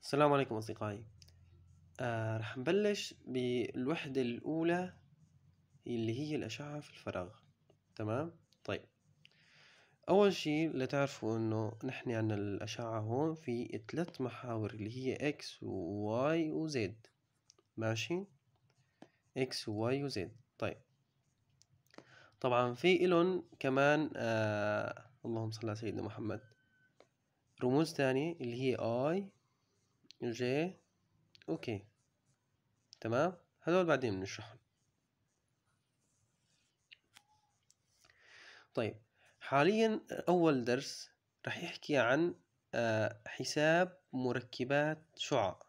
السلام عليكم أصدقائي. رح نبلش بالوحدة الأولى اللي هي الأشعة في الفراغ. تمام؟ طيب، أول شي لتعرفوا إنه نحن عنا الأشعة هون في 3 محاور اللي هي X و Y و Z. ماشي؟ X و Y و Z. طيب، طبعا في إلن كمان اللهم صل على سيدنا محمد رموز تانية اللي هي I J و K. تمام؟ هذول بعدين بنشرحهم. طيب، حاليا أول درس رح يحكي عن حساب مركبات شعاع.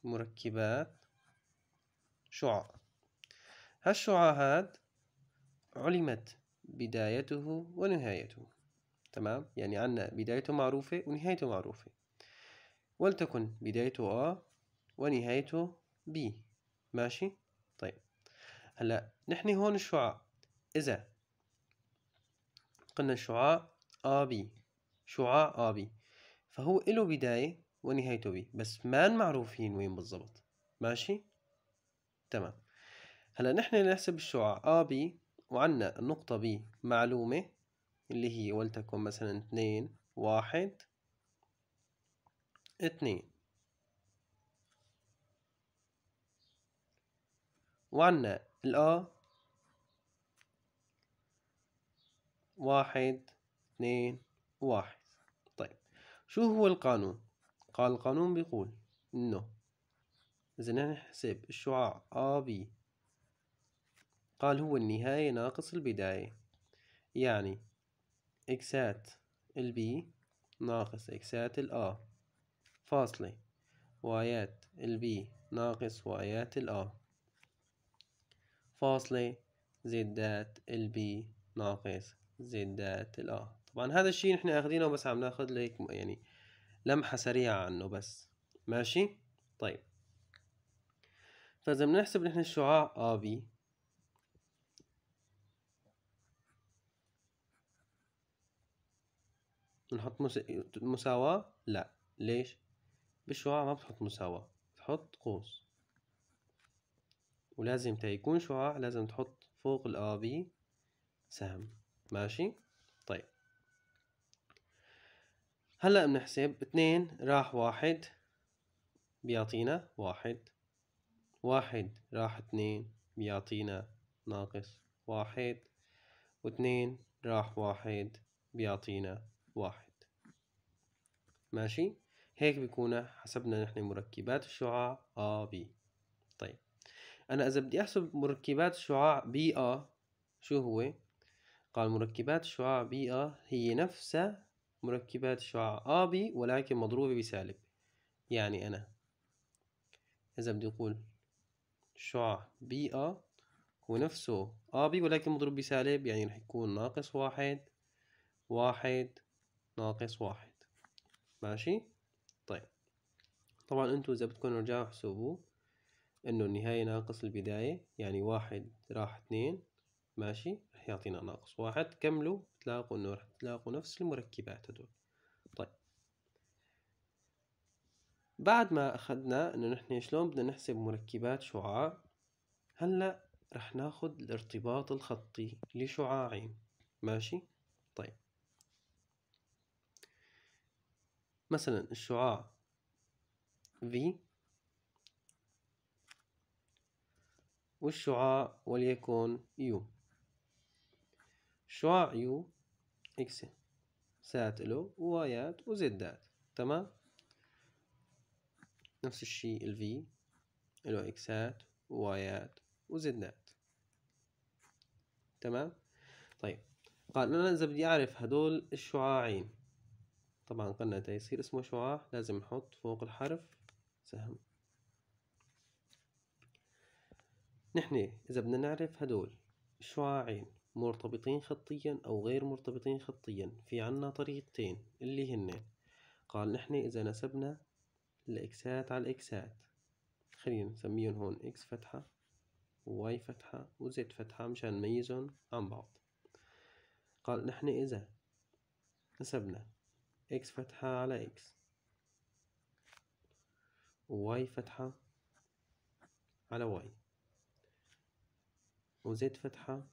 مركبات شعاع. هالشعاع هاد علمت بدايته ونهايته. تمام؟ يعني عنا بدايته معروفة ونهايته معروفة، ولتكن بدايته A ونهايته B. ماشي؟ طيب، هلا نحن هون الشعاع، إذا قلنا الشعاع AB، شعاع AB، فهو له بداية ونهايته B، بس ما معروفين وين بالضبط. ماشي؟ تمام. هلا نحن نحسب الشعاع AB وعنا النقطة B معلومة اللي هي ولتكن مثلا 2 1 2، وعنا A 1 2 1. طيب، شو هو القانون؟ قال القانون بيقول إنه إذا نحسب الشعاع AB، قال هو النهاية ناقص البداية، يعني إكسات البي ناقص إكسات الآ فاصلة وايات البي ناقص وايات الآ فاصلة زدات البي ناقص زدات الآ. طبعا هذا الشيء نحن اخذينه، بس عم ناخذ ليك يعني لمحة سريعة عنه بس. ماشي؟ طيب، فإذا بنحسب نحن الشعاع AB، بنحط مساواة؟ لا. ليش؟ بالشعاع ما بتحط مساواة، بتحط قوس، ولازم يكون شعاع لازم تحط فوق الآبي سهم. ماشي؟ طيب، هلأ بنحسب 2 راح 1 بيعطينا 1، 1 راح 2 بيعطينا ناقص 1، و2 راح 1 بيعطينا 1. ماشي؟ هيك بيكون حسبنا نحن مركبات الشعاع AB. طيب، أنا إذا بدي أحسب مركبات الشعاع BA، شو هو؟ قال مركبات الشعاع BA هي نفسها مركبات الشعاع AB ولكن مضروبة بسالب. يعني أنا إذا بدي أقول الشعاع BA هو نفسه AB ولكن مضروب بسالب، يعني رح يكون ناقص 1 1 ناقص 1. ماشي؟ طيب، طبعا أنتوا إذا بدكم رجعوا احسبوا إنه النهاية ناقص البداية، يعني 1 راح 2. ماشي؟ رح يعطينا ناقص 1. كملوا تلاقوا إنه رح تلاقوا نفس المركبات هدول. طيب، بعد ما أخذنا إنه نحن شلون بدنا نحسب مركبات شعاع، هلأ رح ناخد الارتباط الخطي لشعاعين. ماشي؟ طيب، مثلا الشعاع V والشعاع وليكن U. الشعاع U إكس سات له ووايات وزدات. تمام؟ نفس الشيء ال V له إكسات ووايات وزدات. تمام؟ طيب، قال أنا إذا بدي أعرف هدول الشعاعين، طبعا قلنا يصير اسمه شعاع لازم نحط فوق الحرف سهم. نحن إذا بدنا نعرف هدول الشعاعين مرتبطين خطيا أو غير مرتبطين خطيا، في عنا طريقتين اللي هن، قال نحن إذا نسبنا الإكسات على الإكسات، خلينا نسميهم هون إكس فتحة وواي فتحة وزد فتحة مشان نميزهم عن بعض. قال نحن إذا نسبنا إكس فتحة على إكس وواي فتحة على واي، وزد فتحة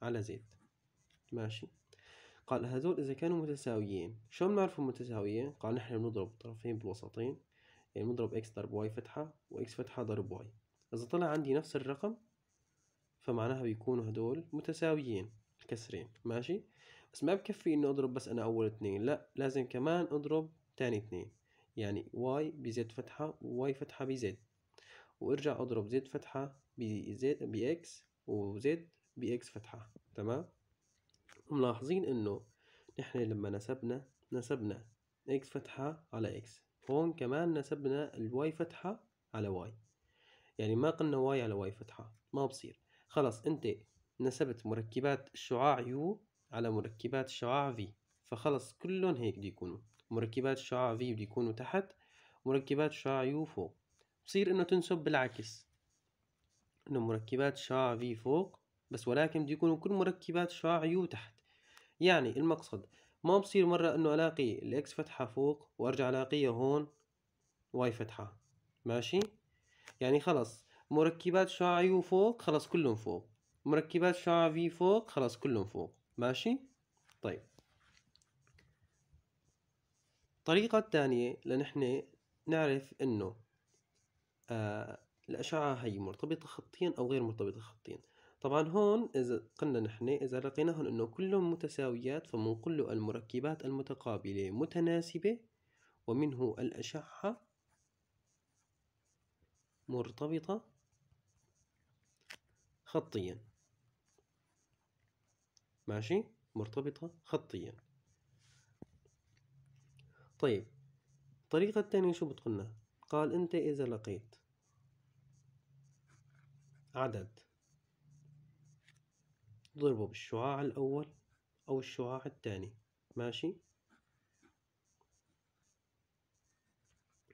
على زد. ماشي. قال هذول إذا كانوا متساويين، شلون بنعرفهم متساويين؟ قال نحن بنضرب الطرفين بالوسطين، يعني بنضرب إكس ضرب واي فتحة وإكس فتحة ضرب واي. إذا طلع عندي نفس الرقم فمعناها بيكونوا هدول متساويين الكسرين. ماشي. بس ما بكفي إنه أضرب بس أنا أول اثنين، لا لازم كمان أضرب تاني اثنين، يعني واي بزد فتحة وواي فتحة بزد، وارجع أضرب زد فتحة بزد بإكس وزد بإكس فتحة. تمام. وملاحظين إنه نحن لما نسبنا إكس فتحة على إكس، هون كمان نسبنا الواي فتحة على واي، يعني ما قلنا واي على واي فتحة، ما بصير. خلاص أنت نسبت مركبات الشعاع يو على مركبات الشعاع في، فخلص كلهم هيك بده يكونوا مركبات الشعاع في بده يكونوا تحت، مركبات الشعاع يو فوق. بصير إنه تنسب بالعكس، إنه مركبات الشعاع في فوق بس، ولكن بده يكونوا كل مركبات الشعاع يو تحت. يعني المقصد ما بصير مرة إنه ألاقي الإكس فتحة فوق وأرجع ألاقيها هون واي فتحة. ماشي. يعني خلص مركبات شعاع يو فوق خلص كلهم فوق، مركبات شعاع في فوق خلص كلهم فوق. ماشي. طيب الطريقة الثانية لنحن نعرف إنه الأشعة هي مرتبطة خطيا أو غير مرتبطة خطيا. طبعا هون إذا قلنا نحن إذا لقيناهم إنه كلهم متساويات فبنقول له المركبات المتقابلة متناسبة ومنه الأشعة مرتبطة خطيا. ماشي. مرتبطة خطيا. طيب الطريقة الثانية شو بتقولنا؟ قال أنت إذا لقيت عدد ضربه بالشعاع الأول أو الشعاع الثاني. ماشي.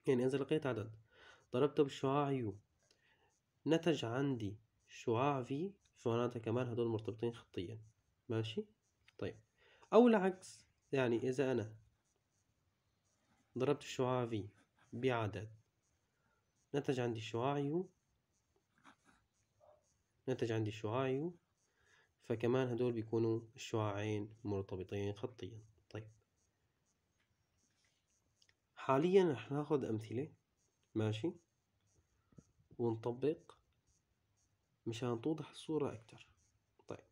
يعني إذا لقيت عدد ضربته بالشعاع يو نتج عندي شعاع في، فمعناتها كمان هدول مرتبطين خطيا. ماشي. طيب أو العكس، يعني إذا أنا ضربت الشعاع في بعدد نتج عندي شعاع يو، نتج عندي شعاع يو، فكمان هدول بيكونوا الشعاعين مرتبطين خطيا. طيب حاليا رح ناخذ أمثلة. ماشي. ونطبق مشان توضح الصورة أكتر. طيب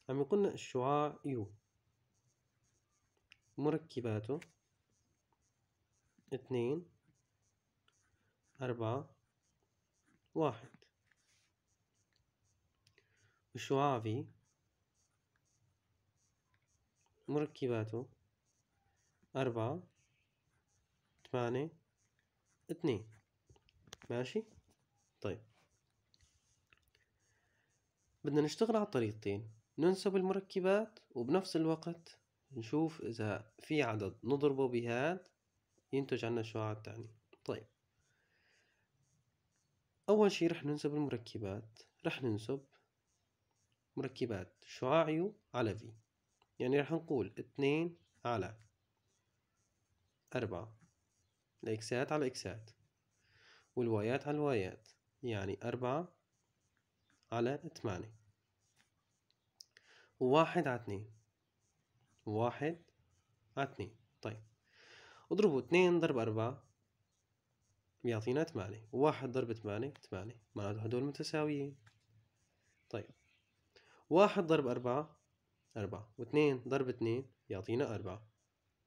عم يقولنا الشعاع يو مركباته 2 4 1، والشعاع في مركباته 4 8 2. ماشي. طيب بدنا نشتغل على الطريقتين، ننسب المركبات وبنفس الوقت نشوف إذا في عدد نضربه بهاد ينتج عنا الشعاع التاني. طيب أول شي رح ننسب المركبات، رح ننسب مركبات شعاع يو على في، يعني رح نقول 2 على 4، الإكسات على الإكسات والوايات على الوايات، يعني 4 على 8، وواحد على 2، واحد على 2. طيب اضربوا 2 ضرب 4 بيعطينا 8، وواحد ضرب 8 8، معناته هدول متساويين. طيب 1 ضرب 4 4، و2 ضرب 2 يعطينا 4،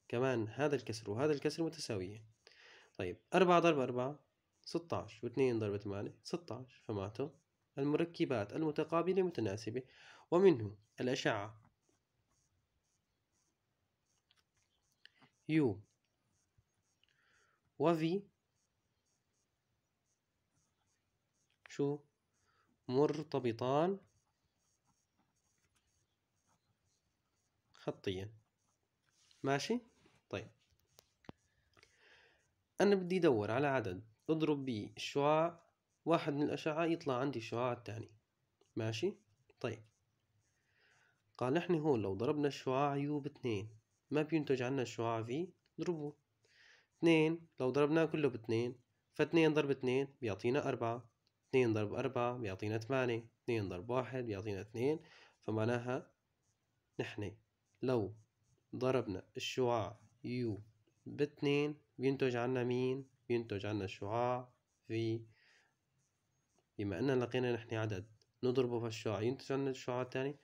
كمان هذا الكسر وهذا الكسر متساويين. طيب 4 ضرب 4 16، و2 ضرب 8 16، فمعناته المركبات المتقابلة متناسبة ومنه الأشعة U و V شو مرتبطان خطيا. ماشي. طيب أنا بدي أدور على عدد أضرب به الشعاع واحد من الأشعة يطلع عندي الشعاع الثاني. ماشي. طيب قال نحن هون لو ضربنا الشعاع يو ب2 ما بينتج عنا الشعاع في، نضربه 2 لو ضربناه كله ب2 ف2 ضرب 2 بيعطينا 4، 2 ضرب 4 بيعطينا 8، 2 ضرب 1 بيعطينا 2. فمعناها نحن لو ضربنا الشعاع يو ب2 بينتج عنا مين؟ بينتج عنا الشعاع في. بما أننا لقينا نحن عدد نضربه في الشعاع ينتج عنا الشعاع الثاني،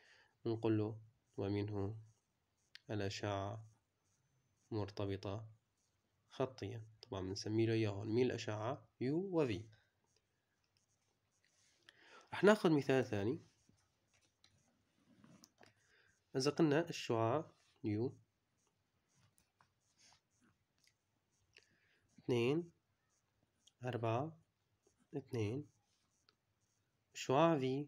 نقول له ومنه الأشعة مرتبطة خطيا. طبعا بنسمي له إياهم مين الأشعة يو و في. رح ناخذ مثال ثاني. إذا قلنا الشعاع يو 2 4 2 الشعاع في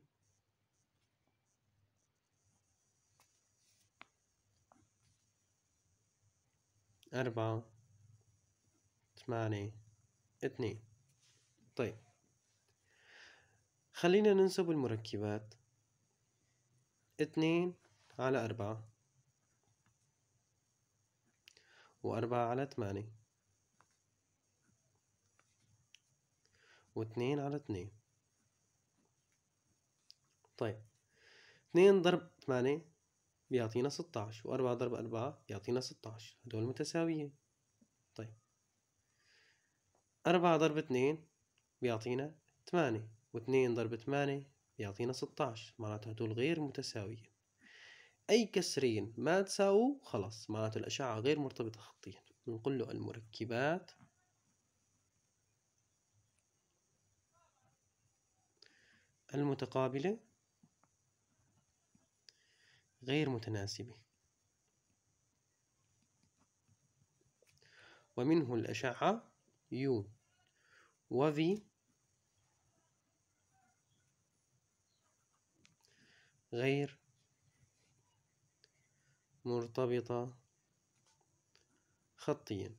4 8 2. طيب خلينا ننسب المركبات. 2 على 4 و4 على 8 و2 على 2. طيب 2 ضرب 8 بيعطينا 16، و4 ضرب 4 بيعطينا 16، هدول متساويين. طيب 4 ضرب 2 بيعطينا 8، و2 ضرب 8 بيعطينا 16، معناته هدول غير متساويين. أي كسرين ما تساووا خلاص معناته الأشعة غير مرتبطة خطيا. نقول له المركبات المتقابلة غير متناسبة، ومنه الأشعة يو و في غير مرتبطة خطيا.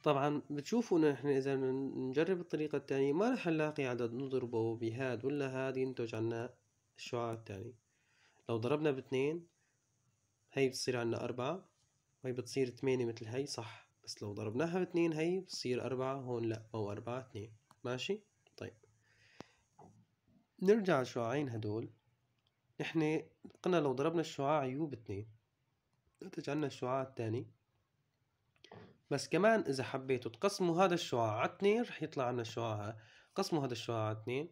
طبعا بتشوفوا انه نحن اذا نجرب الطريقة الثانية ما رح نلاقي عدد نضربه بهاد ولا هاد ينتج عنا الشعاع الثاني. لو ضربنا باثنين هي بتصير عنا 4، وهي بتصير 8 مثل هي صح، بس لو ضربناها باثنين هي بتصير 4، هون لا، أو 4 2. ماشي. طيب نرجع الشعاعين هدول. نحن قلنا لو ضربنا الشعاع يو باثنين نتج عنا الشعاع الثاني، بس كمان إذا حبيتوا تقسموا هذا الشعاع على 2 رح يطلع عنا الشعاع. قسموا هذا الشعاع على 2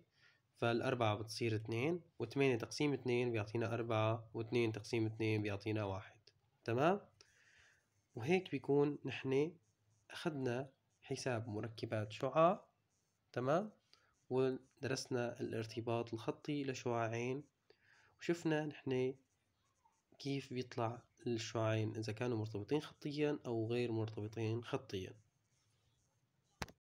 فالأربعة بتصير 2، و8 تقسيم 2 بيعطينا 4، و2 تقسيم 2 بيعطينا 1. تمام. وهيك بيكون نحن أخذنا حساب مركبات شعاع. تمام. ودرسنا الارتباط الخطي لشعاعين، وشفنا نحن كيف بيطلع الشعاعين إذا كانوا مرتبطين خطيا أو غير مرتبطين خطيا.